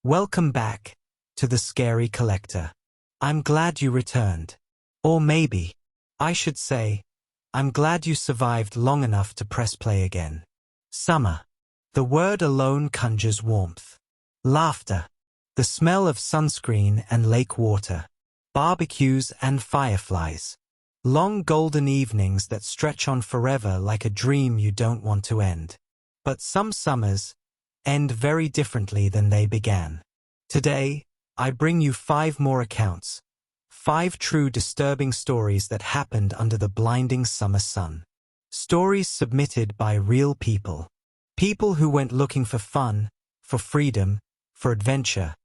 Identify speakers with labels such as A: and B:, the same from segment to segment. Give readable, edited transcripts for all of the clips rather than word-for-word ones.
A: Welcome back to the Scary Collector. I'm glad you returned. Or maybe, I should say, I'm glad you survived long enough to press play again. Summer. The word alone conjures warmth. Laughter. The smell of sunscreen and lake water. Barbecues and fireflies. Long golden evenings that stretch on forever like a dream you don't want to end. But some summers end very differently than they began. Today, I bring you 5 more accounts. 5 true disturbing stories that happened under the blinding summer sun. Stories submitted by real people. People who went looking for fun, for freedom, for adventure,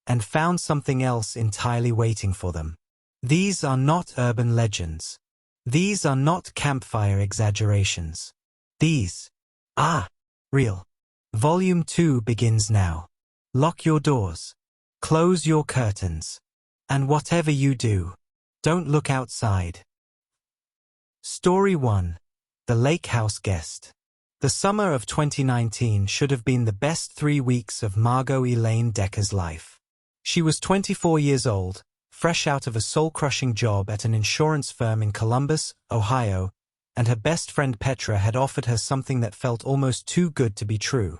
A: and found something else entirely waiting for them. These are not urban legends. These are not campfire exaggerations. These are real. Volume 2 begins now. Lock your doors. Close your curtains. And whatever you do, don't look outside. Story 1. The Lakehouse Guest. The summer of 2019 should have been the best 3 weeks of Margot Elaine Decker's life. She was 24 years old, fresh out of a soul-crushing job at an insurance firm in Columbus, Ohio, and her best friend Petra had offered her something that felt almost too good to be true.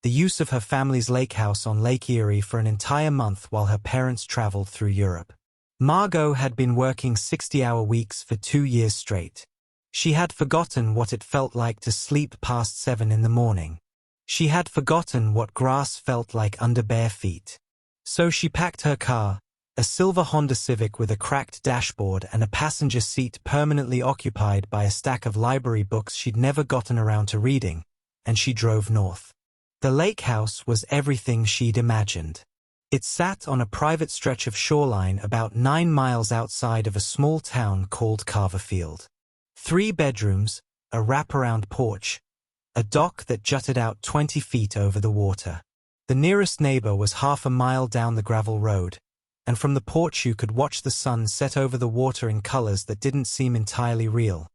A: The use of her family's lake house on Lake Erie for an entire month while her parents traveled through Europe. Margot had been working 60-hour weeks for 2 years straight. She had forgotten what it felt like to sleep past 7 in the morning. She had forgotten what grass felt like under bare feet. So she packed her car, a silver Honda Civic with a cracked dashboard and a passenger seat permanently occupied by a stack of library books she'd never gotten around to reading, and she drove north. The lake house was everything she'd imagined. It sat on a private stretch of shoreline about 9 miles outside of a small town called Carverfield. 3 bedrooms, a wraparound porch, a dock that jutted out 20 feet over the water. The nearest neighbor was half a mile down the gravel road, and from the porch you could watch the sun set over the water in colors that didn't seem entirely real.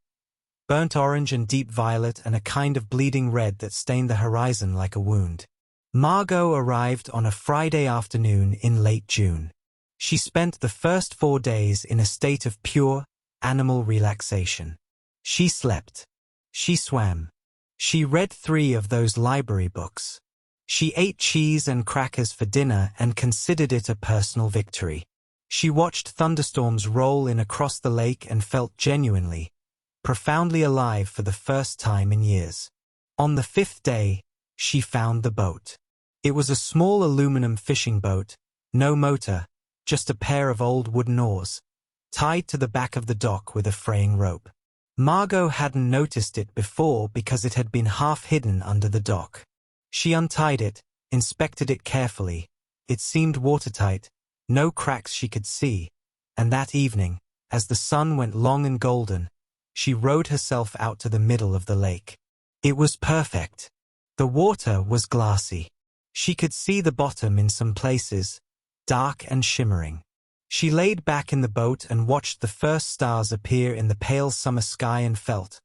A: Burnt orange and deep violet and a kind of bleeding red that stained the horizon like a wound. Margot arrived on a Friday afternoon in late June. She spent the first 4 days in a state of pure, animal relaxation. She slept. She swam. She read 3 of those library books. She ate cheese and crackers for dinner and considered it a personal victory. She watched thunderstorms roll in across the lake and felt genuinely, profoundly alive for the first time in years. On the 5th day, she found the boat. It was a small aluminum fishing boat, no motor, just a pair of old wooden oars, tied to the back of the dock with a fraying rope. Margot hadn't noticed it before because it had been half hidden under the dock. She untied it, inspected it carefully. It seemed watertight, no cracks she could see, and that evening, as the sun went long and golden, she rowed herself out to the middle of the lake. It was perfect. The water was glassy. She could see the bottom in some places, dark and shimmering. She laid back in the boat and watched the first stars appear in the pale summer sky and felt,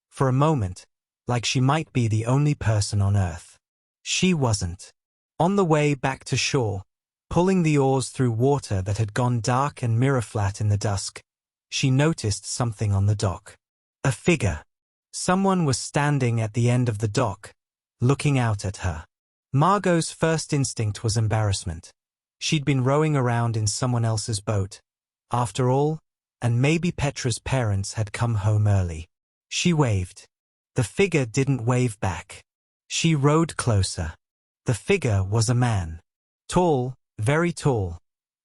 A: for a moment, like she might be the only person on Earth. She wasn't. On the way back to shore, pulling the oars through water that had gone dark and mirror-flat in the dusk, she noticed something on the dock. A figure. Someone was standing at the end of the dock, looking out at her. Margot's first instinct was embarrassment. She'd been rowing around in someone else's boat, after all, and maybe Petra's parents had come home early. She waved. The figure didn't wave back. She rowed closer. The figure was a man. Tall, very tall.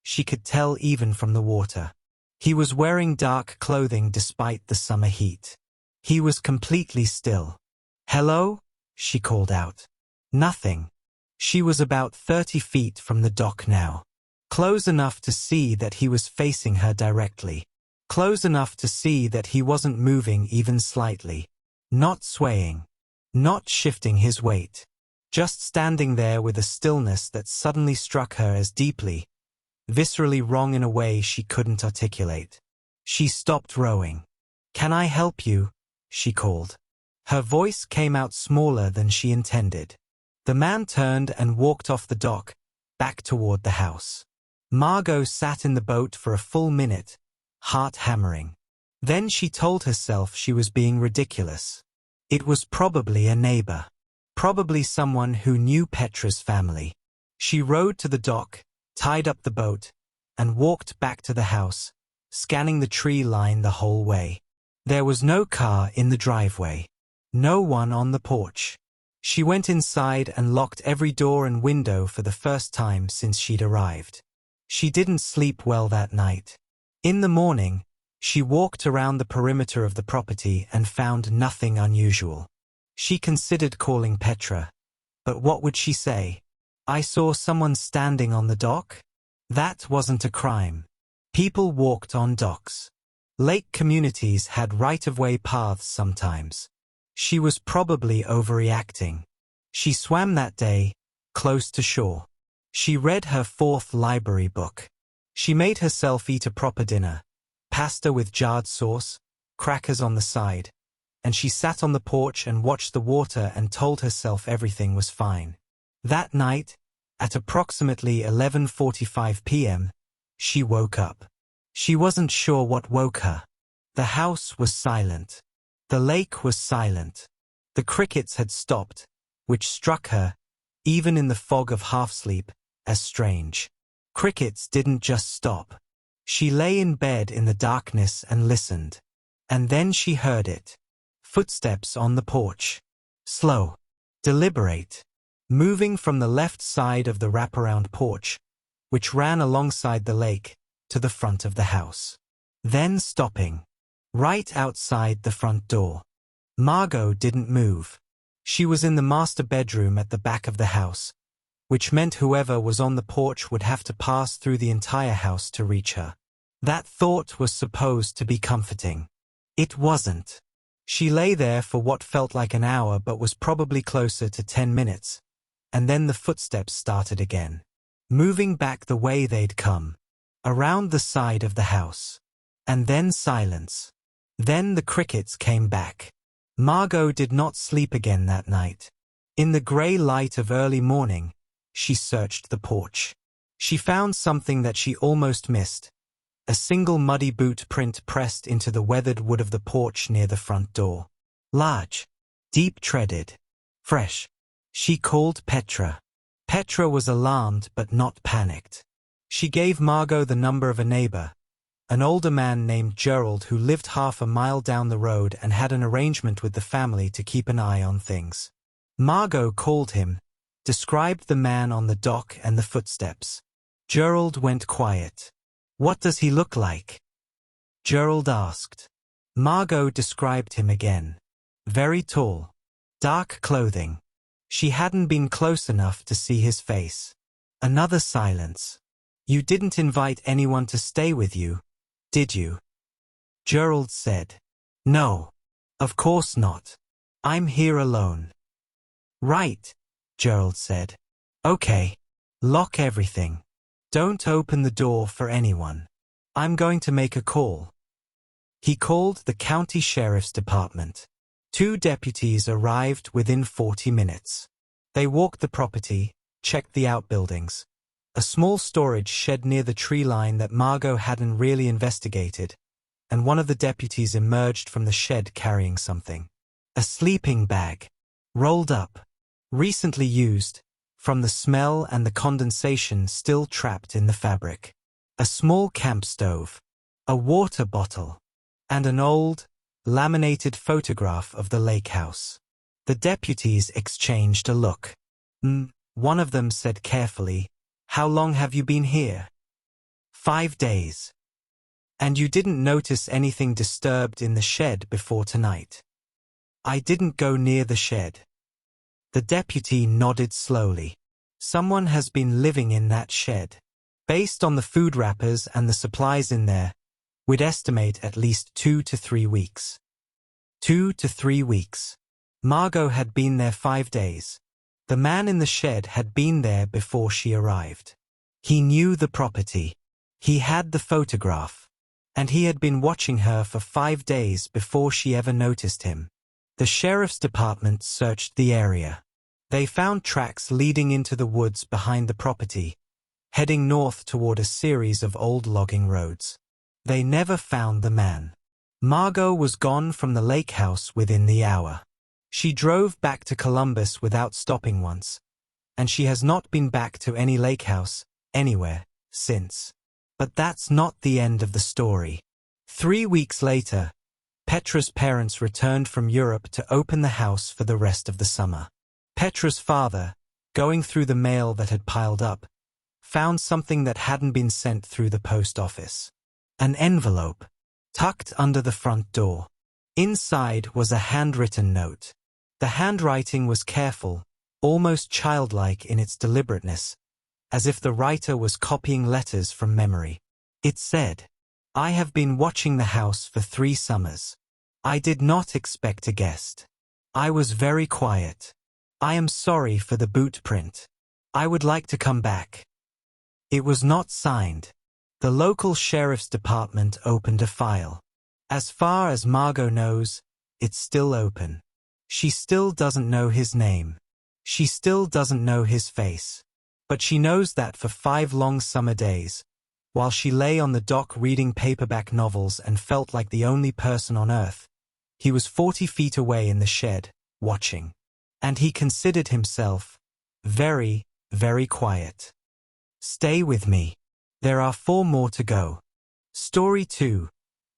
A: She could tell even from the water. He was wearing dark clothing despite the summer heat. He was completely still. "Hello?" she called out. Nothing. She was about 30 feet from the dock now. Close enough to see that he was facing her directly. Close enough to see that he wasn't moving even slightly. Not swaying. Not shifting his weight. Just standing there with a stillness that suddenly struck her as deeply, viscerally wrong in a way she couldn't articulate. She stopped rowing. "Can I help you?" she called. Her voice came out smaller than she intended. The man turned and walked off the dock, back toward the house. Margot sat in the boat for a full minute, heart hammering. Then she told herself she was being ridiculous. It was probably a neighbor. Probably someone who knew Petra's family. She rowed to the dock, tied up the boat, and walked back to the house, scanning the tree line the whole way. There was no car in the driveway. No one on the porch. She went inside and locked every door and window for the first time since she'd arrived. She didn't sleep well that night. In the morning, she walked around the perimeter of the property and found nothing unusual. She considered calling Petra, but what would she say? I saw someone standing on the dock? That wasn't a crime. People walked on docks. Lake communities had right-of-way paths sometimes. She was probably overreacting. She swam that day, close to shore. She read her 4th library book. She made herself eat a proper dinner, pasta with jarred sauce, crackers on the side, and she sat on the porch and watched the water and told herself everything was fine. That night, at approximately 11:45 p.m., she woke up. She wasn't sure what woke her. The house was silent. The lake was silent. The crickets had stopped, which struck her, even in the fog of half-sleep, as strange. Crickets didn't just stop. She lay in bed in the darkness and listened. And then she heard it. Footsteps on the porch. Slow. Deliberate. Moving from the left side of the wraparound porch, which ran alongside the lake, to the front of the house. Then stopping. Right outside the front door. Margot didn't move. She was in the master bedroom at the back of the house, which meant whoever was on the porch would have to pass through the entire house to reach her. That thought was supposed to be comforting. It wasn't. She lay there for what felt like an hour but was probably closer to 10 minutes, and then the footsteps started again, moving back the way they'd come, around the side of the house. And then silence. Then the crickets came back. Margot did not sleep again that night. In the grey light of early morning, she searched the porch. She found something that she almost missed. A single muddy boot print pressed into the weathered wood of the porch near the front door. Large. Deep-treaded. Fresh. She called Petra. Petra was alarmed but not panicked. She gave Margot the number of a neighbor, an older man named Gerald who lived half a mile down the road and had an arrangement with the family to keep an eye on things. Margot called him, described the man on the dock and the footsteps. Gerald went quiet. What does he look like? Gerald asked. Margot described him again. Very tall. Dark clothing. She hadn't been close enough to see his face. Another silence. You didn't invite anyone to stay with you, did you? Gerald said. No. Of course not. I'm here alone. Right, Gerald said. Okay. Lock everything. Don't open the door for anyone. I'm going to make a call. He called the county sheriff's department. 2 deputies arrived within 40 minutes. They walked the property, checked the outbuildings. A small storage shed near the tree line that Margot hadn't really investigated, and one of the deputies emerged from the shed carrying something. A sleeping bag. Rolled up. Recently used, from the smell and the condensation still trapped in the fabric. A small camp stove. A water bottle. And an old, laminated photograph of the Lakehouse. The deputies exchanged a look. One of them said carefully, How long have you been here? 5 days. And you didn't notice anything disturbed in the shed before tonight? I didn't go near the shed. The deputy nodded slowly. Someone has been living in that shed. Based on the food wrappers and the supplies in there, we'd estimate at least 2 to 3 weeks. 2 to 3 weeks. Margot had been there 5 days. The man in the shed had been there before she arrived. He knew the property. He had the photograph. And he had been watching her for 5 days before she ever noticed him. The sheriff's department searched the area. They found tracks leading into the woods behind the property, heading north toward a series of old logging roads. They never found the man. Margot was gone from the Lakehouse within the hour. She drove back to Columbus without stopping once, and she has not been back to any Lakehouse, anywhere, since. But that's not the end of the story. 3 weeks later, Petra's parents returned from Europe to open the house for the rest of the summer. Petra's father, going through the mail that had piled up, found something that hadn't been sent through the post office. An envelope, tucked under the front door. Inside was a handwritten note. The handwriting was careful, almost childlike in its deliberateness, as if the writer was copying letters from memory. It said, "I have been watching the house for 3 summers. I did not expect a guest. I was very quiet. I am sorry for the boot print. I would like to come back." It was not signed. The local sheriff's department opened a file. As far as Margot knows, it's still open. She still doesn't know his name. She still doesn't know his face. But she knows that for 5 long summer days, while she lay on the dock reading paperback novels and felt like the only person on earth, he was 40 feet away in the shed, watching. And he considered himself very, very quiet. Stay with me. There are 4 more to go. Story 2.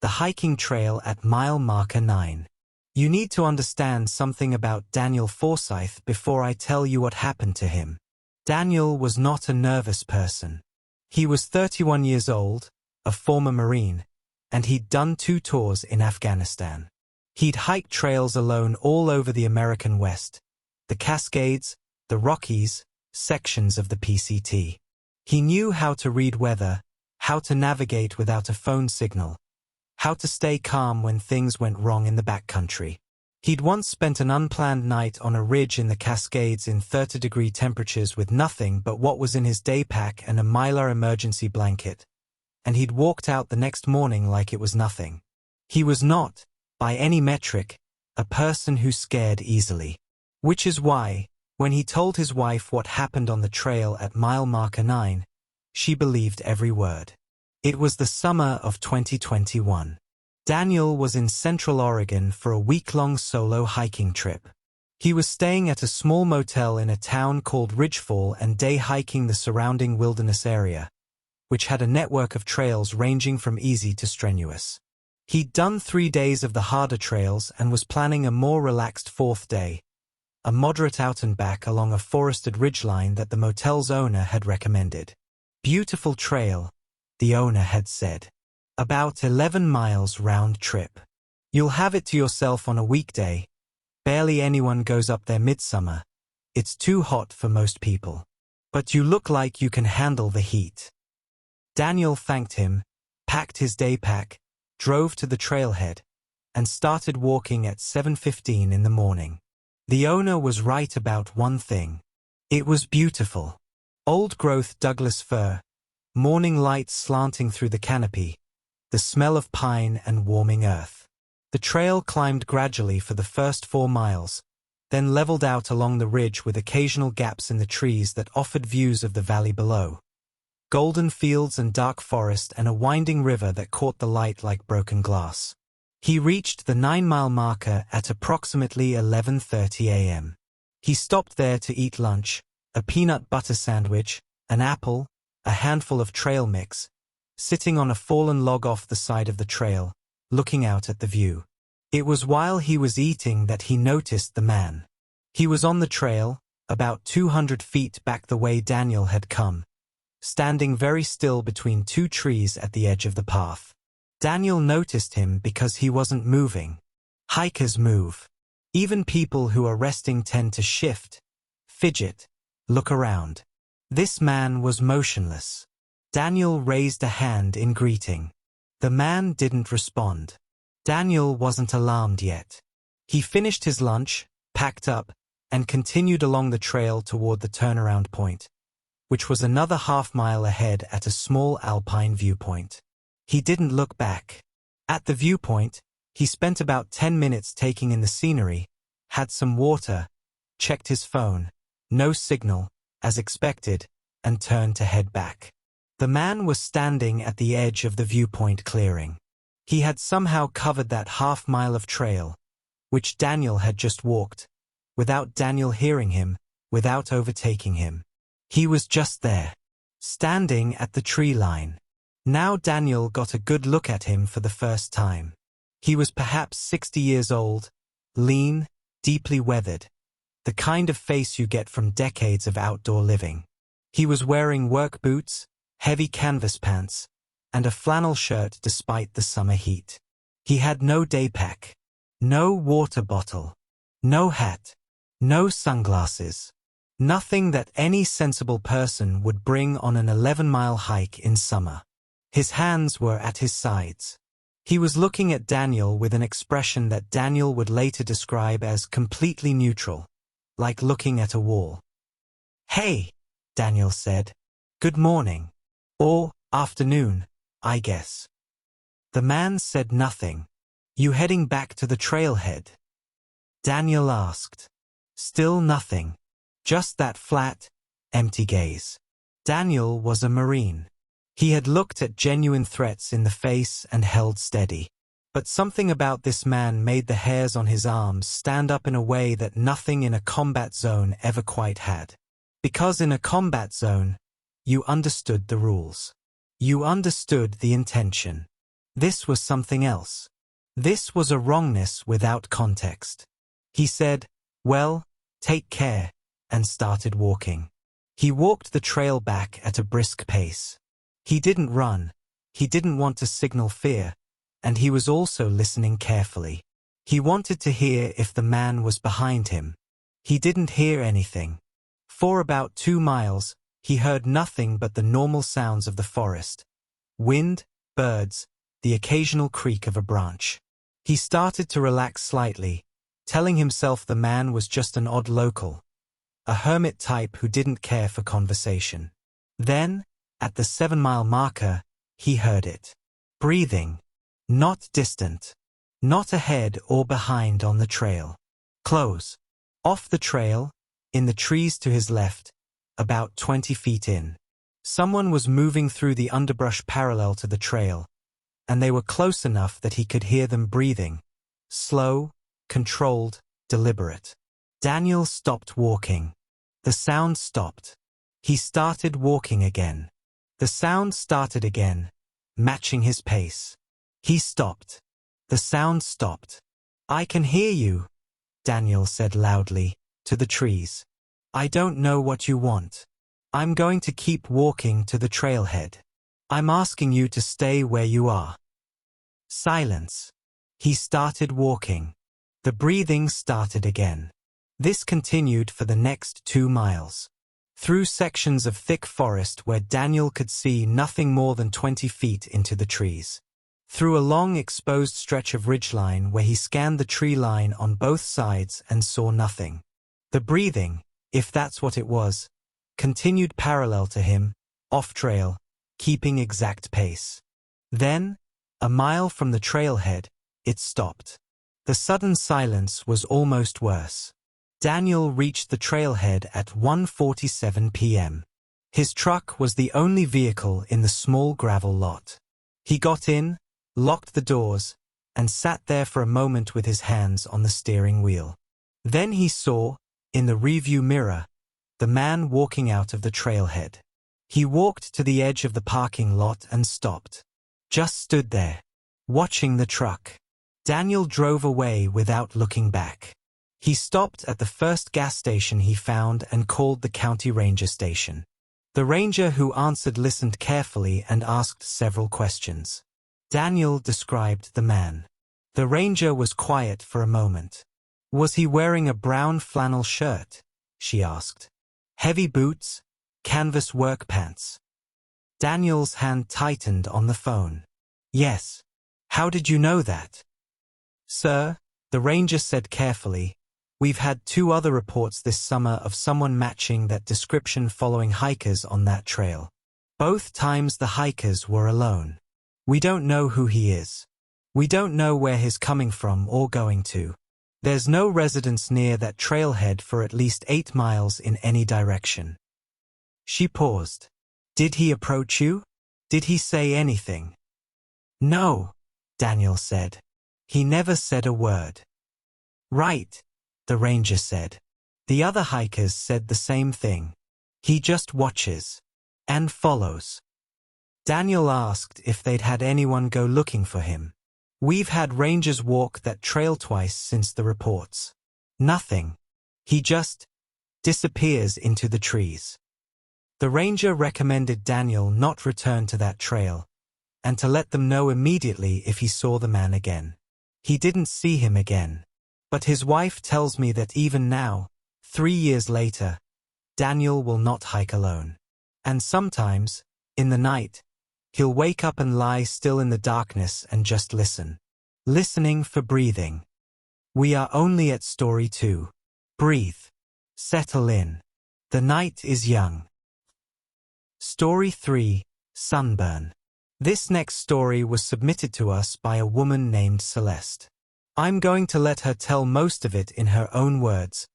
A: The hiking trail at mile marker 9. You need to understand something about Daniel Forsyth before I tell you what happened to him. Daniel was not a nervous person. He was 31 years old, a former Marine, and he'd done 2 tours in Afghanistan. He'd hiked trails alone all over the American West, the Cascades, the Rockies, sections of the PCT. He knew how to read weather, how to navigate without a phone signal, how to stay calm when things went wrong in the backcountry. He'd once spent an unplanned night on a ridge in the Cascades in 30-degree temperatures with nothing but what was in his day pack and a Mylar emergency blanket, and he'd walked out the next morning like it was nothing. He was not, by any metric, a person who scared easily. Which is why, when he told his wife what happened on the trail at mile marker 9, she believed every word. It was the summer of 2021. Daniel was in Central Oregon for a week-long solo hiking trip. He was staying at a small motel in a town called Ridgefall and day hiking the surrounding wilderness area, which had a network of trails ranging from easy to strenuous. He'd done 3 days of the harder trails and was planning a more relaxed 4th day, a moderate out and back along a forested ridgeline that the motel's owner had recommended. Beautiful trail, the owner had said. About 11 miles round trip. You'll have it to yourself on a weekday. Barely anyone goes up there midsummer. It's too hot for most people. But you look like you can handle the heat. Daniel thanked him, packed his day pack, drove to the trailhead, and started walking at 7:15 in the morning. The owner was right about one thing. It was beautiful. Old-growth Douglas fir, morning light slanting through the canopy, the smell of pine and warming earth. The trail climbed gradually for the first 4 miles, then leveled out along the ridge with occasional gaps in the trees that offered views of the valley below. Golden fields and dark forest and a winding river that caught the light like broken glass. He reached the 9-mile marker at approximately 11:30 a.m. He stopped there to eat lunch, a peanut butter sandwich, an apple, a handful of trail mix, sitting on a fallen log off the side of the trail, looking out at the view. It was while he was eating that he noticed the man. He was on the trail, about 200 feet back the way Daniel had come, standing very still between 2 trees at the edge of the path. Daniel noticed him because he wasn't moving. Hikers move. Even people who are resting tend to shift, fidget, look around. This man was motionless. Daniel raised a hand in greeting. The man didn't respond. Daniel wasn't alarmed yet. He finished his lunch, packed up, and continued along the trail toward the turnaround point, which was another half-mile ahead at a small alpine viewpoint. He didn't look back. At the viewpoint, he spent about 10 minutes taking in the scenery, had some water, checked his phone, no signal, as expected, and turned to head back. The man was standing at the edge of the viewpoint clearing. He had somehow covered that half-mile of trail, which Daniel had just walked, without Daniel hearing him, without overtaking him. He was just there, standing at the tree line. Now Daniel got a good look at him for the first time. He was perhaps 60 years old, lean, deeply weathered, the kind of face you get from decades of outdoor living. He was wearing work boots, heavy canvas pants, and a flannel shirt despite the summer heat. He had no day pack, no water bottle, no hat, no sunglasses. Nothing that any sensible person would bring on an 11-mile hike in summer. His hands were at his sides. He was looking at Daniel with an expression that Daniel would later describe as completely neutral, like looking at a wall. "Hey," Daniel said. "Good morning. Or afternoon, I guess." The man said nothing. "You heading back to the trailhead?" Daniel asked. Still nothing. Just that flat, empty gaze. Daniel was a Marine. He had looked at genuine threats in the face and held steady. But something about this man made the hairs on his arms stand up in a way that nothing in a combat zone ever quite had. Because in a combat zone, you understood the rules. You understood the intention. This was something else. This was a wrongness without context. He said, "Well, take care," and started walking. He walked the trail back at a brisk pace. He didn't run, he didn't want to signal fear, and he was also listening carefully. He wanted to hear if the man was behind him. He didn't hear anything. For about 2 miles, he heard nothing but the normal sounds of the forest. Wind, birds, the occasional creak of a branch. He started to relax slightly, telling himself the man was just an odd local, a hermit type who didn't care for conversation. Then, at the 7-mile marker, he heard it. Breathing. Not distant. Not ahead or behind on the trail. Close. Off the trail, in the trees to his left, about 20 feet in. Someone was moving through the underbrush parallel to the trail, and they were close enough that he could hear them breathing. Slow, controlled, deliberate. Daniel stopped walking. The sound stopped. He started walking again. The sound started again, matching his pace. He stopped. The sound stopped. "I can hear you," Daniel said loudly, to the trees. "I don't know what you want. I'm going to keep walking to the trailhead. I'm asking you to stay where you are." Silence. He started walking. The breathing started again. This continued for the next 2 miles. Through sections of thick forest where Daniel could see nothing more than 20 feet into the trees. Through a long exposed stretch of ridgeline where he scanned the tree line on both sides and saw nothing. The breathing, if that's what it was, continued parallel to him, off-trail, keeping exact pace. Then, a mile from the trailhead, it stopped. The sudden silence was almost worse. Daniel reached the trailhead at 1:47 p.m. His truck was the only vehicle in the small gravel lot. He got in, locked the doors, and sat there for a moment with his hands on the steering wheel. Then he saw, in the rearview mirror, the man walking out of the trailhead. He walked to the edge of the parking lot and stopped. Just stood there, watching the truck. Daniel drove away without looking back. He stopped at the first gas station he found and called the county ranger station. The ranger who answered listened carefully and asked several questions. Daniel described the man. The ranger was quiet for a moment. "Was he wearing a brown flannel shirt?" she asked. "Heavy boots, canvas work pants?" Daniel's hand tightened on the phone. "Yes. How did you know that?" "Sir," the ranger said carefully, "we've had 2 other reports this summer of someone matching that description following hikers on that trail. Both times the hikers were alone. We don't know who he is. We don't know where he's coming from or going to. There's no residents near that trailhead for at least 8 miles in any direction." She paused. Did he approach you? Did he say anything? No, Daniel said. He never said a word. Right, the ranger said. The other hikers said the same thing. He just watches. And follows. Daniel asked if they'd had anyone go looking for him. We've had rangers walk that trail twice since the reports. Nothing. He just disappears into the trees. The ranger recommended Daniel not return to that trail, and to let them know immediately if he saw the man again. He didn't see him again. But his wife tells me that even now, 3 years later, Daniel will not hike alone. And sometimes, in the night, he'll wake up and lie still in the darkness and just listen. Listening for breathing. We are only at story 2. Breathe. Settle in. The night is young. Story 3, Sunburn. This next story was submitted to us by a woman named Celeste. I'm going to let her tell most of it in her own words,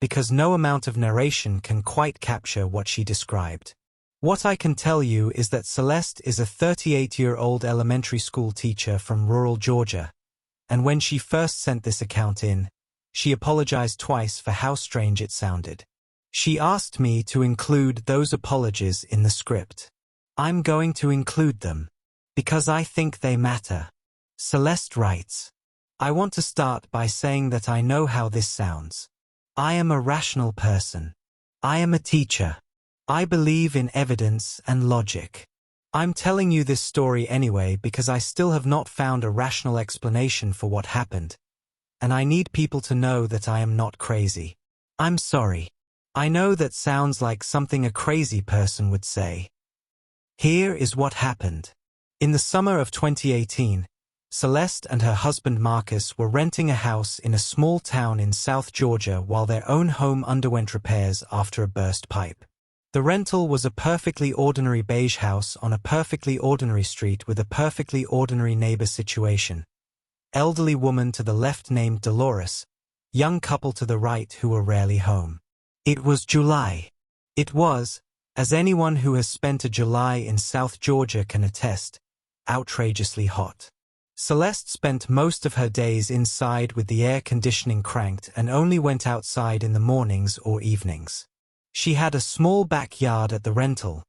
A: because no amount of narration can quite capture what she described. What I can tell you is that Celeste is a 38-year-old elementary school teacher from rural Georgia, and when she first sent this account in, she apologized twice for how strange it sounded. She asked me to include those apologies in the script. I'm going to include them, because I think they matter. Celeste writes, I want to start by saying that I know how this sounds. I am a rational person. I am a teacher. I believe in evidence and logic. I'm telling you this story anyway because I still have not found a rational explanation for what happened, and I need people to know that I am not crazy. I'm sorry. I know that sounds like something a crazy person would say. Here is what happened. In the summer of 2018, Celeste and her husband Marcus were renting a house in a small town in South Georgia while their own home underwent repairs after a burst pipe. The rental was a perfectly ordinary beige house on a perfectly ordinary street with a perfectly ordinary neighbor situation. Elderly woman to the left named Dolores, young couple to the right who were rarely home. It was July. It was, as anyone who has spent a July in South Georgia can attest, outrageously hot. Celeste spent most of her days inside with the air conditioning cranked and only went outside in the mornings or evenings. She had a small backyard at the rental,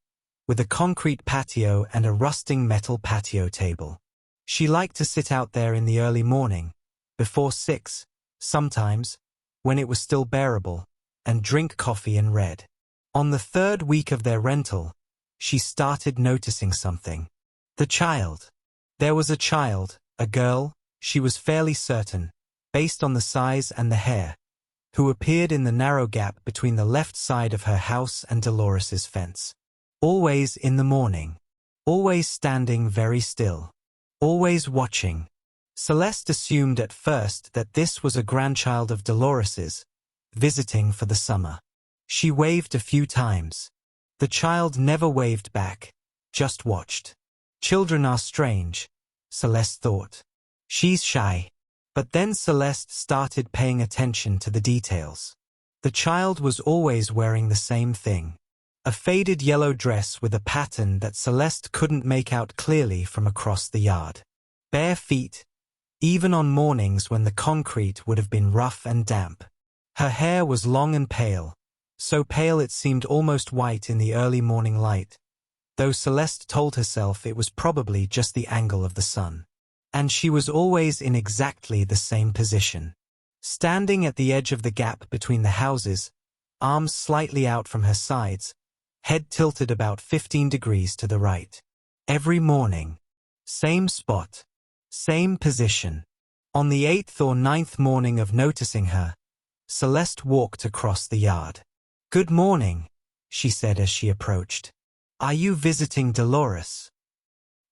A: with a concrete patio and a rusting metal patio table. She liked to sit out there in the early morning, before 6, sometimes, when it was still bearable, and drink coffee and read. On the 3rd week of their rental, she started noticing something. The child. There was a child, a girl, she was fairly certain, based on the size and the hair, who appeared in the narrow gap between the left side of her house and Dolores's fence. Always in the morning. Always standing very still. Always watching. Celeste assumed at first that this was a grandchild of Dolores's, visiting for the summer. She waved a few times. The child never waved back, just watched. Children are strange, Celeste thought. She's shy. But then Celeste started paying attention to the details. The child was always wearing the same thing. A faded yellow dress with a pattern that Celeste couldn't make out clearly from across the yard. Bare feet, even on mornings when the concrete would have been rough and damp. Her hair was long and pale, so pale it seemed almost white in the early morning light, though Celeste told herself it was probably just the angle of the sun. And she was always in exactly the same position. Standing at the edge of the gap between the houses, arms slightly out from her sides, head tilted about 15 degrees to the right. Every morning. Same spot. Same position. On the 8th or 9th morning of noticing her, Celeste walked across the yard. "Good morning," she said as she approached. "Are you visiting Dolores?"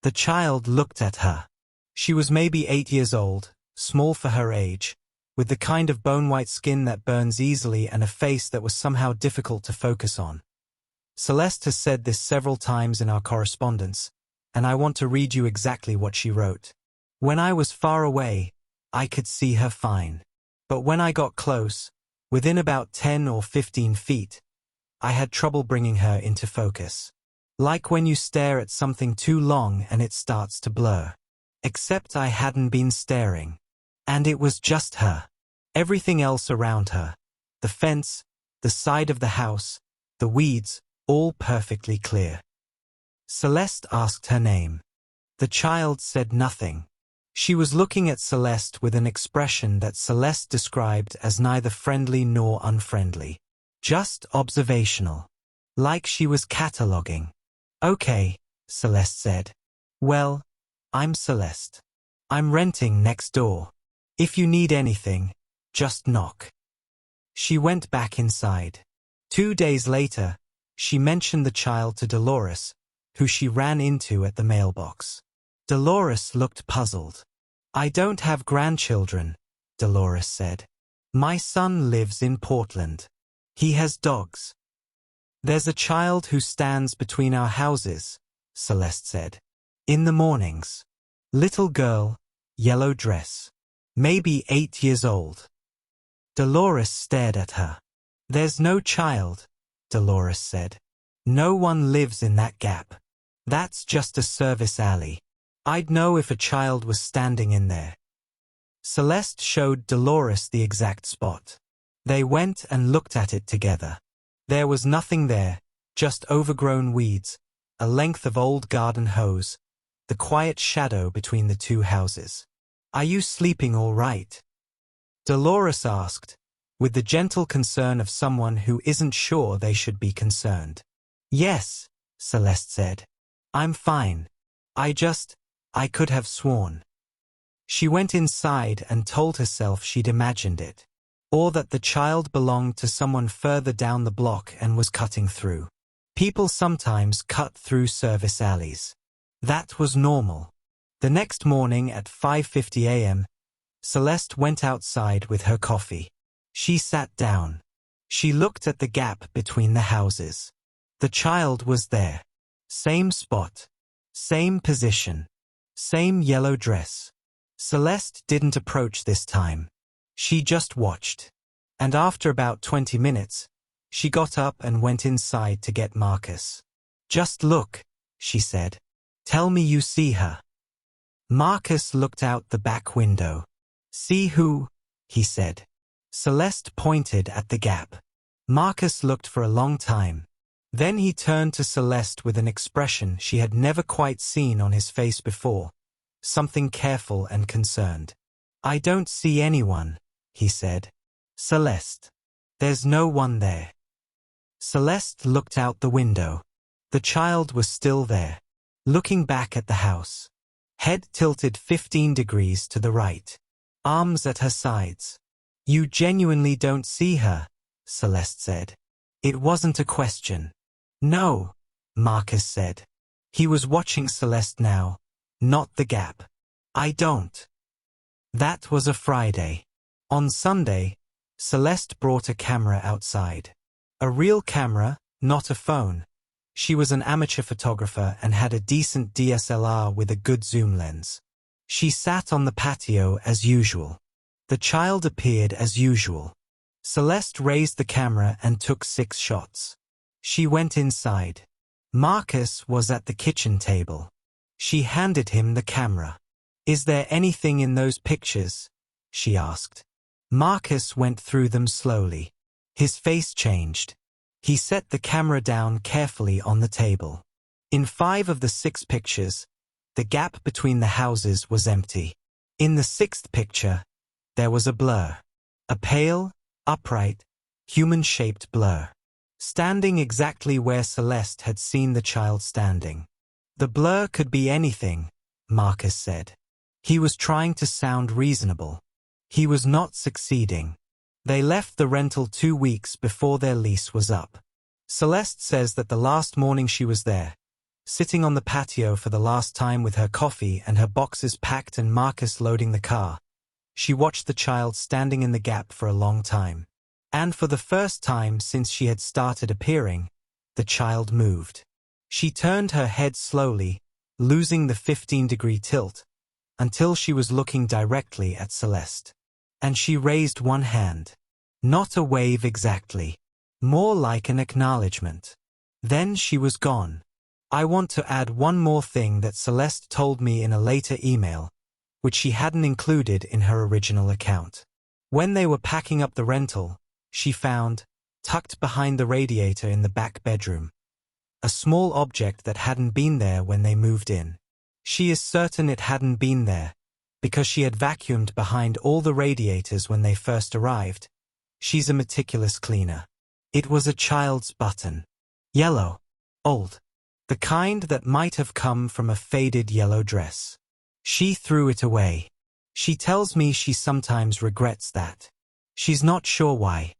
A: The child looked at her. She was maybe 8 years old, small for her age, with the kind of bone-white skin that burns easily and a face that was somehow difficult to focus on. Celeste has said this several times in our correspondence, and I want to read you exactly what she wrote. "When I was far away, I could see her fine. But when I got close, within about 10 or 15 feet, I had trouble bringing her into focus. Like when you stare at something too long and it starts to blur. Except I hadn't been staring. And it was just her. Everything else around her. The fence, the side of the house, the weeds, all perfectly clear. Celeste asked her name. The child said nothing. She was looking at Celeste with an expression that Celeste described as neither friendly nor unfriendly. Just observational. Like she was cataloging. Okay, Celeste said. Well, I'm Celeste. I'm renting next door. If you need anything, just knock. She went back inside. 2 days later, she mentioned the child to Dolores, who she ran into at the mailbox. Dolores looked puzzled. I don't have grandchildren, Dolores said. My son lives in Portland. He has dogs. There's a child who stands between our houses, Celeste said. In the mornings. Little girl, yellow dress. Maybe 8 years old. Dolores stared at her. There's no child, Dolores said. No one lives in that gap. That's just a service alley. I'd know if a child was standing in there. Celeste showed Dolores the exact spot. They went and looked at it together. There was nothing there, just overgrown weeds, a length of old garden hose, the quiet shadow between the two houses. Are you sleeping all right? Dolores asked, with the gentle concern of someone who isn't sure they should be concerned. Yes, Celeste said. I'm fine. I could have sworn. She went inside and told herself she'd imagined it. Or that the child belonged to someone further down the block and was cutting through. People sometimes cut through service alleys. That was normal. The next morning at 5:50 a.m., Celeste went outside with her coffee. She sat down. She looked at the gap between the houses. The child was there. Same spot. Same position. Same yellow dress. Celeste didn't approach this time. She just watched. And after about 20 minutes, she got up and went inside to get Marcus. Just look, she said. Tell me you see her. Marcus looked out the back window. See who? He said. Celeste pointed at the gap. Marcus looked for a long time. Then he turned to Celeste with an expression she had never quite seen on his face before, something careful and concerned. I don't see anyone, he said. Celeste. There's no one there. Celeste looked out the window. The child was still there, looking back at the house. Head tilted 15 degrees to the right. Arms at her sides. You genuinely don't see her, Celeste said. It wasn't a question. No, Marcus said. He was watching Celeste now, not the gap. I don't. That was a Friday. On Sunday, Celeste brought a camera outside. A real camera, not a phone. She was an amateur photographer and had a decent DSLR with a good zoom lens. She sat on the patio as usual. The child appeared as usual. Celeste raised the camera and took 6 shots. She went inside. Marcus was at the kitchen table. She handed him the camera. Is there anything in those pictures? She asked. Marcus went through them slowly. His face changed. He set the camera down carefully on the table. In 5 of the 6 pictures, the gap between the houses was empty. In the 6th picture, there was a blur. A pale, upright, human-shaped blur. Standing exactly where Celeste had seen the child standing. The blur could be anything, Marcus said. He was trying to sound reasonable. He was not succeeding. They left the rental 2 weeks before their lease was up. Celeste says that the last morning she was there, sitting on the patio for the last time with her coffee and her boxes packed and Marcus loading the car, she watched the child standing in the gap for a long time. And for the first time since she had started appearing, the child moved. She turned her head slowly, losing the 15-degree tilt, until she was looking directly at Celeste. And she raised one hand. Not a wave exactly. more like an acknowledgement. Then she was gone. I want to add one more thing that Celeste told me in a later email, which she hadn't included in her original account. When they were packing up the rental, she found, tucked behind the radiator in the back bedroom, a small object that hadn't been there when they moved in. She is certain it hadn't been there, because she had vacuumed behind all the radiators when they first arrived. She's a meticulous cleaner. It was a child's button. Yellow. Old. The kind that might have come from a faded yellow dress. She threw it away. She tells me she sometimes regrets that. She's not sure why.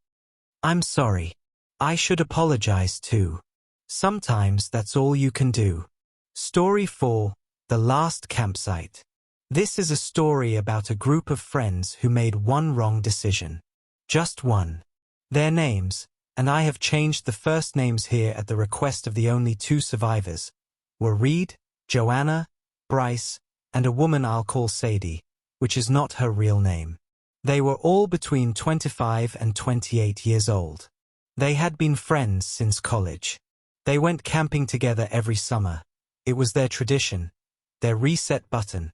A: I'm sorry. I should apologize too. Sometimes that's all you can do. Story 4. The Last Campsite. This is a story about a group of friends who made one wrong decision. Just one. Their names, and I have changed the first names here at the request of the only 2 survivors, were Reed, Joanna, Bryce, and a woman I'll call Sadie, which is not her real name. They were all between 25 and 28 years old. They had been friends since college. They went camping together every summer. It was their tradition, their reset button,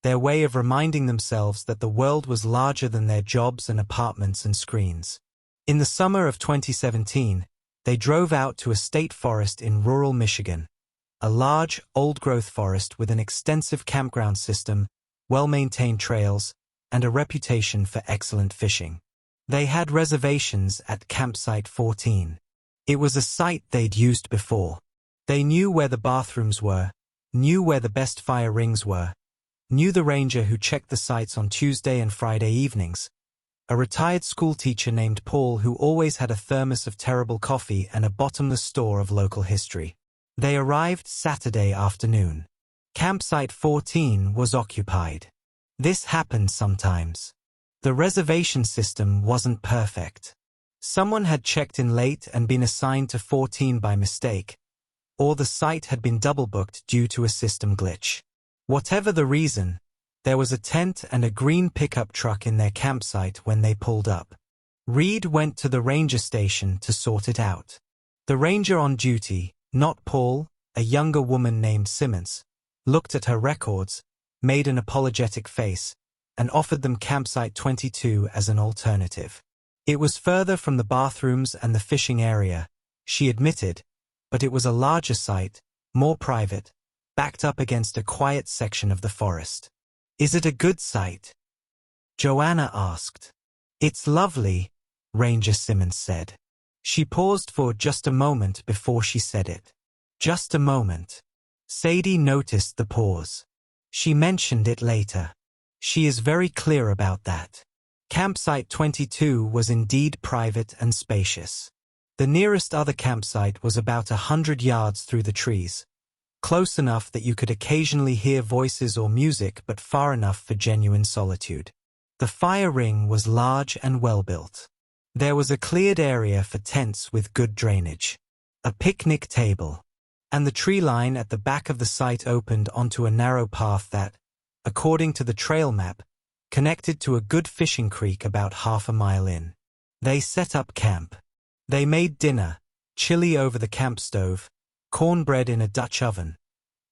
A: their way of reminding themselves that the world was larger than their jobs and apartments and screens. In the summer of 2017, they drove out to a state forest in rural Michigan, a large, old-growth forest with an extensive campground system, well-maintained trails, and a reputation for excellent fishing. They had reservations at Campsite 14. It was a site they'd used before. They knew where the bathrooms were, knew where the best fire rings were, knew the ranger who checked the sites on Tuesday and Friday evenings, a retired schoolteacher named Paul who always had a thermos of terrible coffee and a bottomless store of local history. They arrived Saturday afternoon. Campsite 14 was occupied. This happened sometimes. The reservation system wasn't perfect. Someone had checked in late and been assigned to 14 by mistake, or the site had been double-booked due to a system glitch. Whatever the reason, there was a tent and a green pickup truck in their campsite when they pulled up. Reed went to the ranger station to sort it out. The ranger on duty, not Paul, a younger woman named Simmons, looked at her records, made an apologetic face, and offered them Campsite 22 as an alternative. It was further from the bathrooms and the fishing area, she admitted, but it was a larger site, more private, backed up against a quiet section of the forest. Is it a good site? Joanna asked. It's lovely, Ranger Simmons said. She paused for just a moment before she said it. Just a moment. Sadie noticed the pause. She mentioned it later. She is very clear about that. Campsite 22 was indeed private and spacious. The nearest other campsite was about 100 yards through the trees, close enough that you could occasionally hear voices or music but far enough for genuine solitude. The fire ring was large and well-built. There was a cleared area for tents with good drainage, a picnic table, and the tree line at the back of the site opened onto a narrow path that, according to the trail map, connected to a good fishing creek about half a mile in. They set up camp. They made dinner, chili over the camp stove, cornbread in a Dutch oven,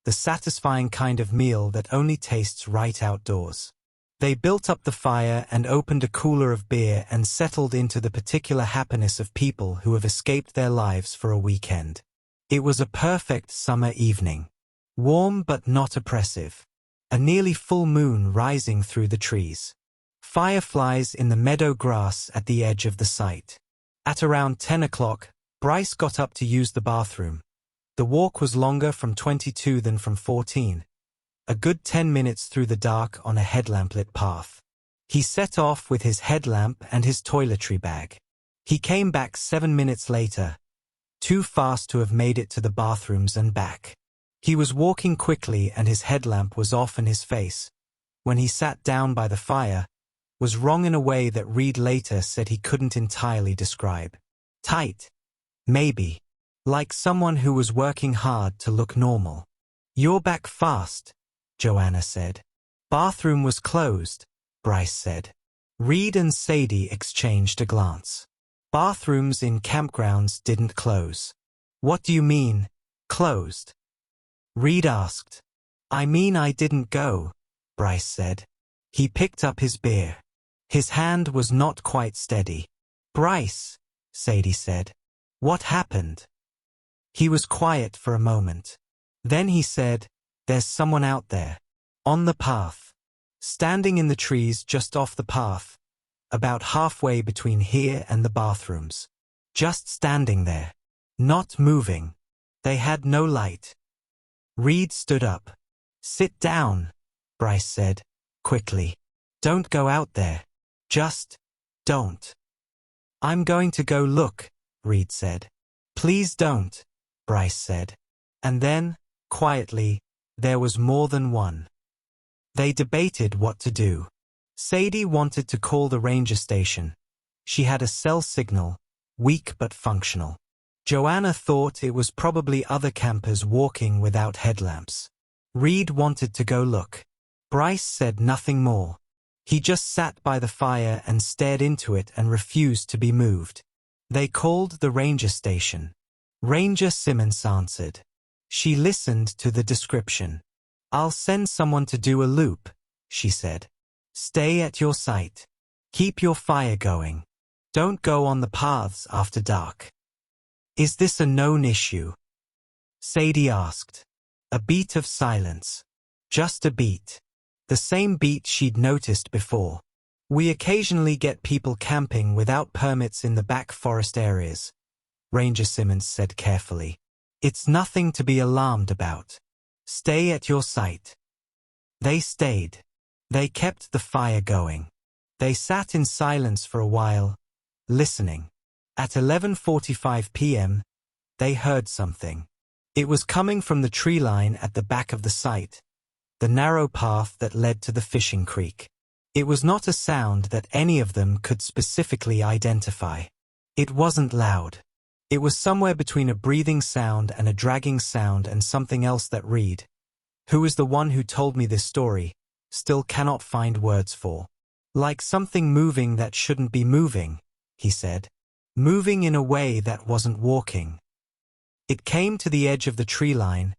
A: the satisfying kind of meal that only tastes right outdoors. They built up the fire and opened a cooler of beer and settled into the particular happiness of people who have escaped their lives for a weekend. It was a perfect summer evening. Warm but not oppressive. A nearly full moon rising through the trees. Fireflies in the meadow grass at the edge of the site. At around 10 o'clock, Bryce got up to use the bathroom. The walk was longer from 22 than from 14. A good 10 minutes through the dark on a headlamp-lit path. He set off with his headlamp and his toiletry bag. He came back 7 minutes later, too fast to have made it to the bathrooms and back. He was walking quickly and his headlamp was off and his face, when he sat down by the fire, was wrong in a way that Reed later said he couldn't entirely describe. Tight. Maybe. Like someone who was working hard to look normal. You're back fast, Joanna said. Bathroom was closed, Bryce said. Reed and Sadie exchanged a glance. Bathrooms in campgrounds didn't close. What do you mean, closed? Reed asked. I mean I didn't go, Bryce said. He picked up his beer. His hand was not quite steady. Bryce, Sadie said. What happened? He was quiet for a moment. Then he said, there's someone out there. On the path. Standing in the trees just off the path. About halfway between here and the bathrooms. Just standing there. Not moving. They had no light. Reed stood up. Sit down, Bryce said, quickly. Don't go out there. Just don't. I'm going to go look, Reed said. Please don't, Bryce said. And then, quietly, there was more than one. They debated what to do. Sadie wanted to call the ranger station. She had a cell signal, weak but functional. Joanna thought it was probably other campers walking without headlamps. Reed wanted to go look. Bryce said nothing more. He just sat by the fire and stared into it and refused to be moved. They called the ranger station. Ranger Simmons answered. She listened to the description. I'll send someone to do a loop, she said. Stay at your site. Keep your fire going. Don't go on the paths after dark. Is this a known issue? Sadie asked. A beat of silence. Just a beat. The same beat she'd noticed before. We occasionally get people camping without permits in the back forest areas, Ranger Simmons said carefully. It's nothing to be alarmed about. Stay at your site. They stayed. They kept the fire going. They sat in silence for a while, listening. At 11:45 p.m., they heard something. It was coming from the tree line at the back of the site, the narrow path that led to the fishing creek. It was not a sound that any of them could specifically identify. It wasn't loud. It was somewhere between a breathing sound and a dragging sound and something else that Reed, who is the one who told me this story, still cannot find words for. Like something moving that shouldn't be moving, he said. Moving in a way that wasn't walking. It came to the edge of the tree line,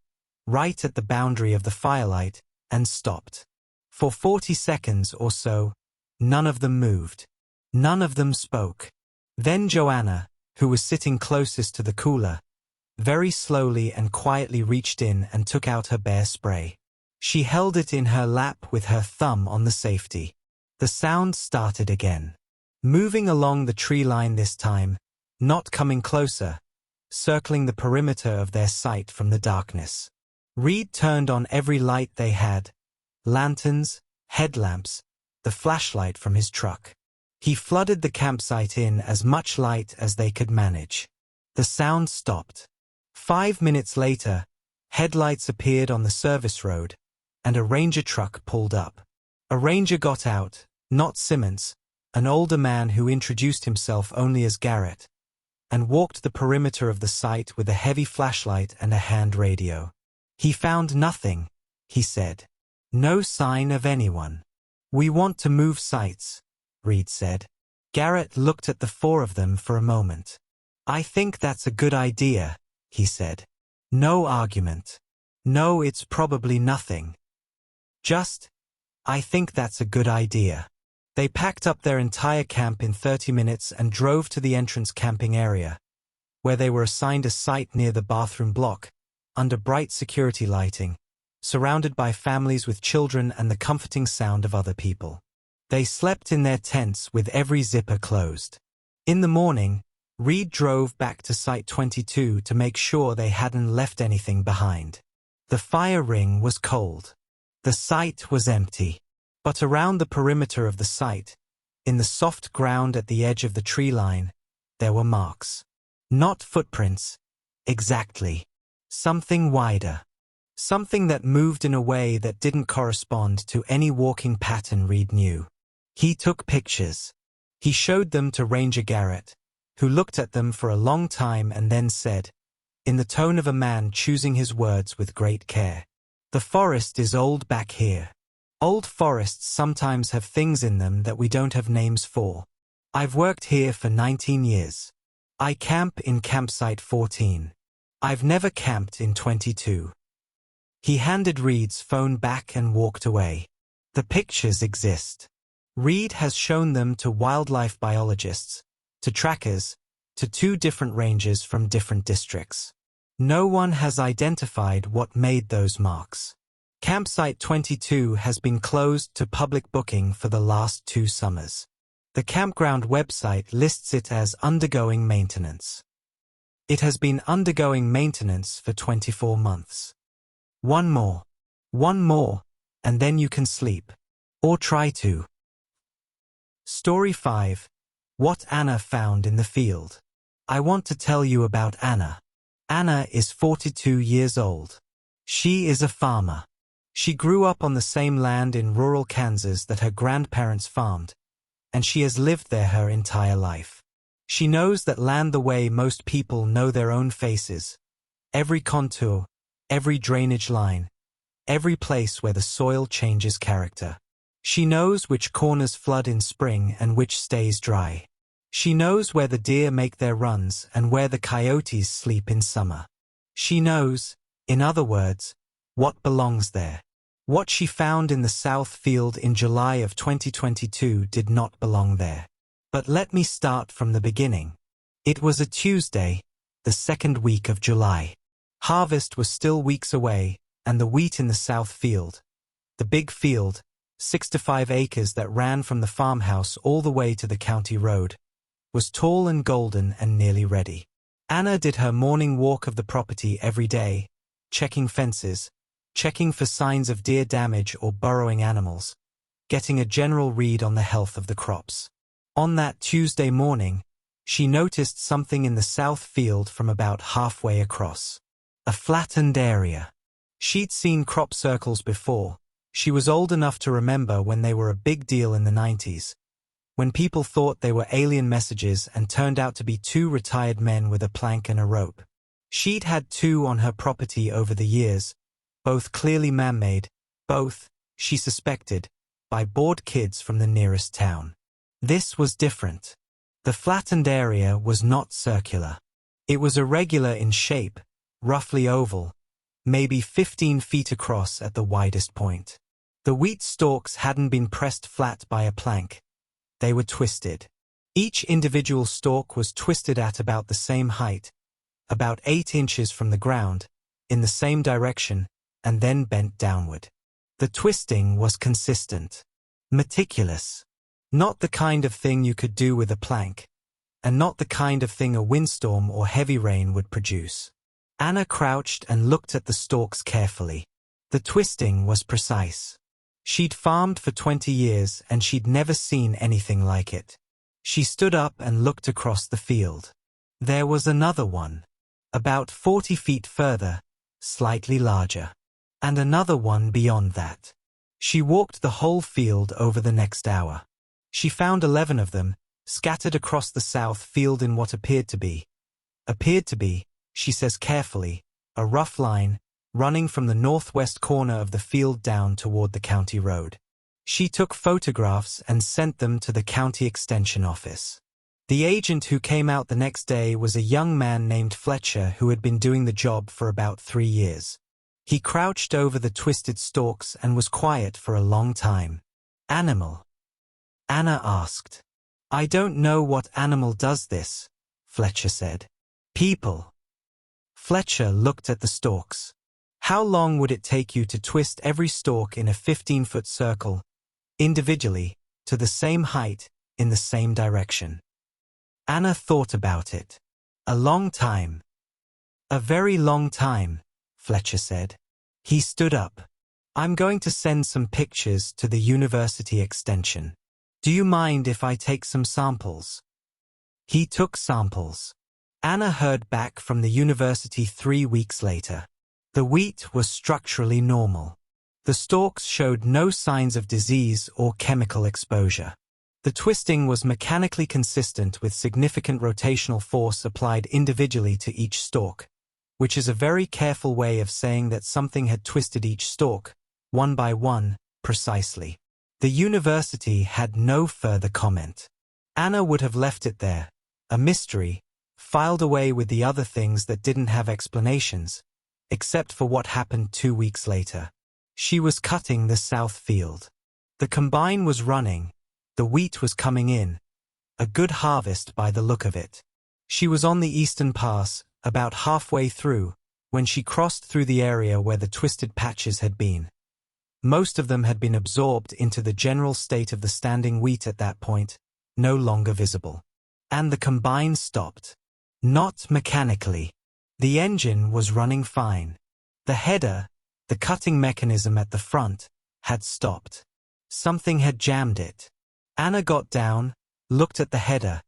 A: right at the boundary of the firelight, and stopped. For 40 seconds or so, none of them moved. None of them spoke. Then Joanna, who was sitting closest to the cooler, very slowly and quietly reached in and took out her bear spray. She held it in her lap with her thumb on the safety. The sound started again. Moving along the tree line this time, not coming closer, circling the perimeter of their site from the darkness. Reed turned on every light they had, lanterns, headlamps, the flashlight from his truck. He flooded the campsite in as much light as they could manage. The sound stopped. 5 minutes later, headlights appeared on the service road, and a ranger truck pulled up. A ranger got out, not Simmons, an older man who introduced himself only as Garrett, and walked the perimeter of the site with a heavy flashlight and a hand radio. He found nothing, he said. No sign of anyone. We want to move sites, Reed said. Garrett looked at the four of them for a moment. I think that's a good idea, he said. No argument. No, it's probably nothing. Just, I think that's a good idea. They packed up their entire camp in 30 minutes and drove to the entrance camping area, where they were assigned a site near the bathroom block, under bright security lighting, surrounded by families with children and the comforting sound of other people. They slept in their tents with every zipper closed. In the morning, Reed drove back to Site 22 to make sure they hadn't left anything behind. The fire ring was cold. The site was empty. But around the perimeter of the site, in the soft ground at the edge of the tree line, there were marks. Not footprints. Exactly. Something wider. Something that moved in a way that didn't correspond to any walking pattern Reed knew. He took pictures. He showed them to Ranger Garrett, who looked at them for a long time and then said, in the tone of a man choosing his words with great care, "The forest is old back here. Old forests sometimes have things in them that we don't have names for. I've worked here for 19 years. I camp in campsite 14. I've never camped in 22. He handed Reed's phone back and walked away. The pictures exist. Reed has shown them to wildlife biologists, to trackers, to 2 different rangers from different districts. No one has identified what made those marks. Campsite 22 has been closed to public booking for the last 2 summers. The campground website lists it as undergoing maintenance. It has been undergoing maintenance for 24 months. One more, and then you can sleep. Or try to. Story 5. What Anna found in the field. I want to tell you about Anna. Anna is 42 years old. She is a farmer. She grew up on the same land in rural Kansas that her grandparents farmed, and she has lived there her entire life. She knows that land the way most people know their own faces. Every contour, every drainage line, every place where the soil changes character. She knows which corners flood in spring and which stays dry. She knows where the deer make their runs and where the coyotes sleep in summer. She knows, in other words, what belongs there. What she found in the south field in July of 2022 did not belong there. But let me start from the beginning. It was a Tuesday, the 2nd week of July. Harvest was still weeks away, and the wheat in the south field, the big field, 6 to 5 acres that ran from the farmhouse all the way to the county road, was tall and golden and nearly ready. Anna did her morning walk of the property every day, checking fences, checking for signs of deer damage or burrowing animals, getting a general read on the health of the crops. On that Tuesday morning, she noticed something in the south field from about halfway across. A flattened area. She'd seen crop circles before. She was old enough to remember when they were a big deal in the 90s, when people thought they were alien messages and turned out to be 2 retired men with a plank and a rope. She'd had 2 on her property over the years, both clearly man-made, both, she suspected, by bored kids from the nearest town. This was different. The flattened area was not circular. It was irregular in shape, roughly oval, maybe 15 feet across at the widest point. The wheat stalks hadn't been pressed flat by a plank. They were twisted. Each individual stalk was twisted at about the same height, about 8 inches from the ground, in the same direction, and then bent downward. The twisting was consistent. Meticulous. Not the kind of thing you could do with a plank, and not the kind of thing a windstorm or heavy rain would produce. Anna crouched and looked at the stalks carefully. The twisting was precise. She'd farmed for 20 years and she'd never seen anything like it. She stood up and looked across the field. There was another one, about 40 feet further, slightly larger. And another one beyond that. She walked the whole field over the next hour. She found 11 of them, scattered across the south field in what appeared to be, she says carefully, a rough line, running from the northwest corner of the field down toward the county road. She took photographs and sent them to the county extension office. The agent who came out the next day was a young man named Fletcher who had been doing the job for about 3 years. He crouched over the twisted stalks and was quiet for a long time. Animal? Anna asked. I don't know what animal does this, Fletcher said. People. Fletcher looked at the stalks. How long would it take you to twist every stalk in a 15-foot circle, individually, to the same height, in the same direction? Anna thought about it. A long time. A very long time, Fletcher said. He stood up. I'm going to send some pictures to the university extension. Do you mind if I take some samples? He took samples. Anna heard back from the university 3 weeks later. The wheat was structurally normal. The stalks showed no signs of disease or chemical exposure. The twisting was mechanically consistent with significant rotational force applied individually to each stalk, which is a very careful way of saying that something had twisted each stalk, one by one, precisely. The university had no further comment. Anna would have left it there, a mystery, filed away with the other things that didn't have explanations, except for what happened 2 weeks later. She was cutting the south field. The combine was running, the wheat was coming in, a good harvest by the look of it. She was on the eastern pass, about halfway through, when she crossed through the area where the twisted patches had been. Most of them had been absorbed into the general state of the standing wheat at that point, no longer visible. And the combine stopped. Not mechanically. The engine was running fine. The header, the cutting mechanism at the front, had stopped. Something had jammed it. Anna got down, looked at the header,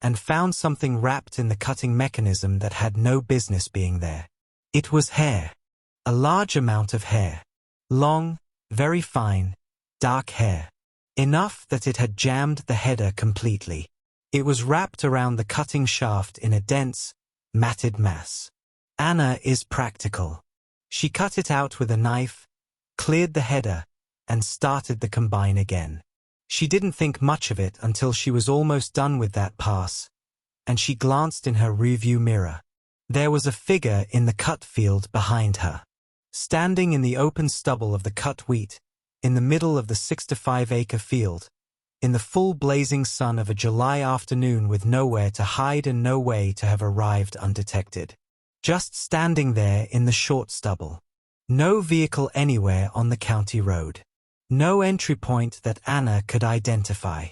A: and found something wrapped in the cutting mechanism that had no business being there. It was hair. A large amount of hair. Long, very fine, dark hair. Enough that it had jammed the header completely. It was wrapped around the cutting shaft in a dense, matted mass. Anna is practical. She cut it out with a knife, cleared the header, and started the combine again. She didn't think much of it until she was almost done with that pass, and she glanced in her rearview mirror. There was a figure in the cut field behind her. Standing in the open stubble of the cut wheat, in the middle of the 6 to 5 acre field, in the full blazing sun of a July afternoon with nowhere to hide and no way to have arrived undetected. Just standing there in the short stubble. No vehicle anywhere on the county road. No entry point that Anna could identify.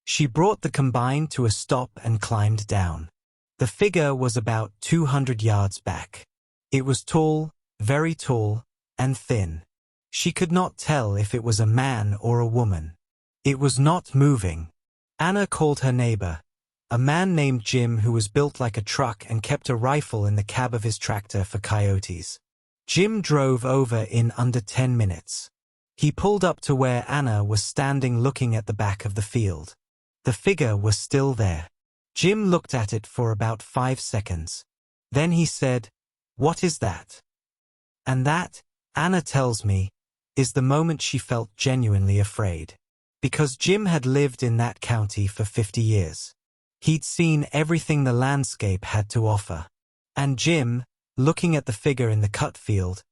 A: She brought the combine to a stop and climbed down. The figure was about 200 yards back. It was tall, very tall, and thin. She could not tell if it was a man or a woman. It was not moving. Anna called her neighbor, a man named Jim who was built like a truck and kept a rifle in the cab of his tractor for coyotes. Jim drove over in under 10 minutes. He pulled up to where Anna was standing looking at the back of the field. The figure was still there. Jim looked at it for about 5 seconds. Then he said, "What is that?" And that, Anna tells me, is the moment she felt genuinely afraid. Because Jim had lived in that county for 50 years. He'd seen everything the landscape had to offer. And Jim, looking at the figure in the cut field,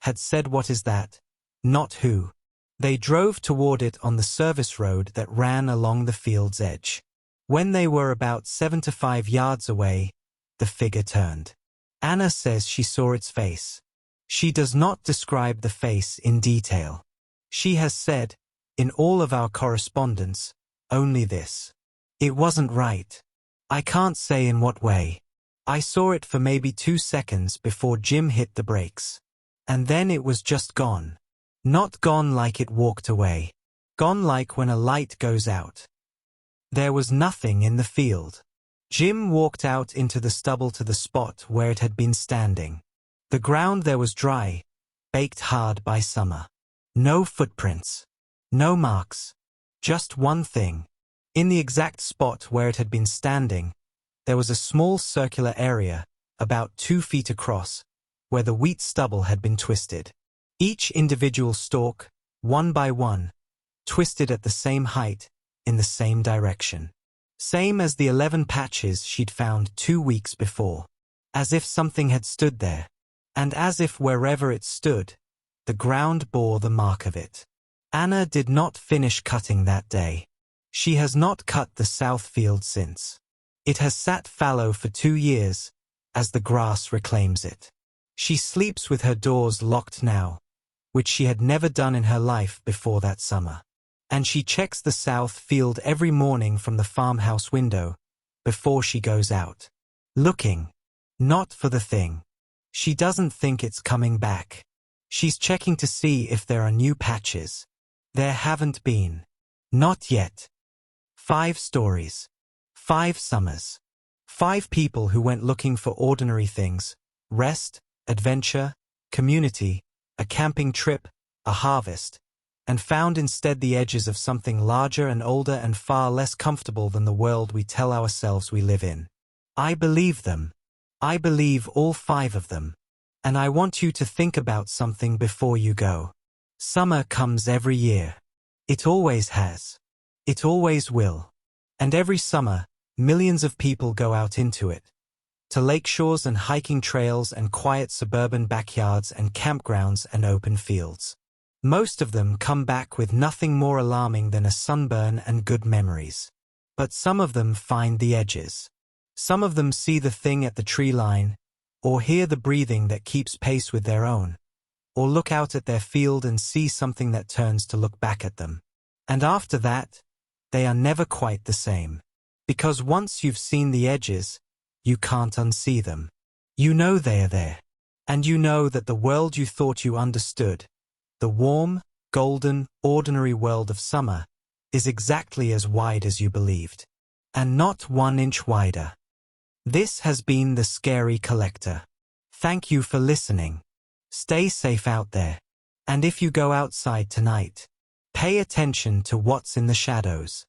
A: had said, "What is that?" Not who. They drove toward it on the service road that ran along the field's edge. When they were about 7 to 5 yards away, the figure turned. Anna says she saw its face. She does not describe the face in detail. She has said, in all of our correspondence, only this. It wasn't right. I can't say in what way. I saw it for maybe 2 seconds before Jim hit the brakes. And then it was just gone. Not gone like it walked away. Gone like when a light goes out. There was nothing in the field. Jim walked out into the stubble to the spot where it had been standing. The ground there was dry, baked hard by summer. No footprints. No marks. Just one thing. In the exact spot where it had been standing, there was a small circular area, about 2 feet across, where the wheat stubble had been twisted. Each individual stalk, one by one, twisted at the same height, in the same direction. Same as the 11 patches she'd found 2 weeks before. As if something had stood there. And as if wherever it stood, the ground bore the mark of it. Anna did not finish cutting that day. She has not cut the south field since. It has sat fallow for 2 years, as the grass reclaims it. She sleeps with her doors locked now, which she had never done in her life before that summer. And she checks the south field every morning from the farmhouse window, before she goes out. Looking. Not for the thing. She doesn't think it's coming back. She's checking to see if there are new patches. There haven't been. Not yet. 5 stories. 5 summers. 5 people who went looking for ordinary things. Rest, adventure, community, a camping trip, a harvest, and found instead the edges of something larger and older and far less comfortable than the world we tell ourselves we live in. I believe them. I believe all 5 of them. And I want you to think about something before you go. Summer comes every year. It always has. It always will. And every summer, millions of people go out into it. To lakeshores and hiking trails and quiet suburban backyards and campgrounds and open fields. Most of them come back with nothing more alarming than a sunburn and good memories. But some of them find the edges. Some of them see the thing at the tree line, or hear the breathing that keeps pace with their own, or look out at their field and see something that turns to look back at them. And after that, they are never quite the same. Because once you've seen the edges, you can't unsee them. You know they are there. And you know that the world you thought you understood, the warm, golden, ordinary world of summer, is exactly as wide as you believed. And not 1 inch wider. This has been the Scary Collector. Thank you for listening. Stay safe out there. And if you go outside tonight, pay attention to what's in the shadows.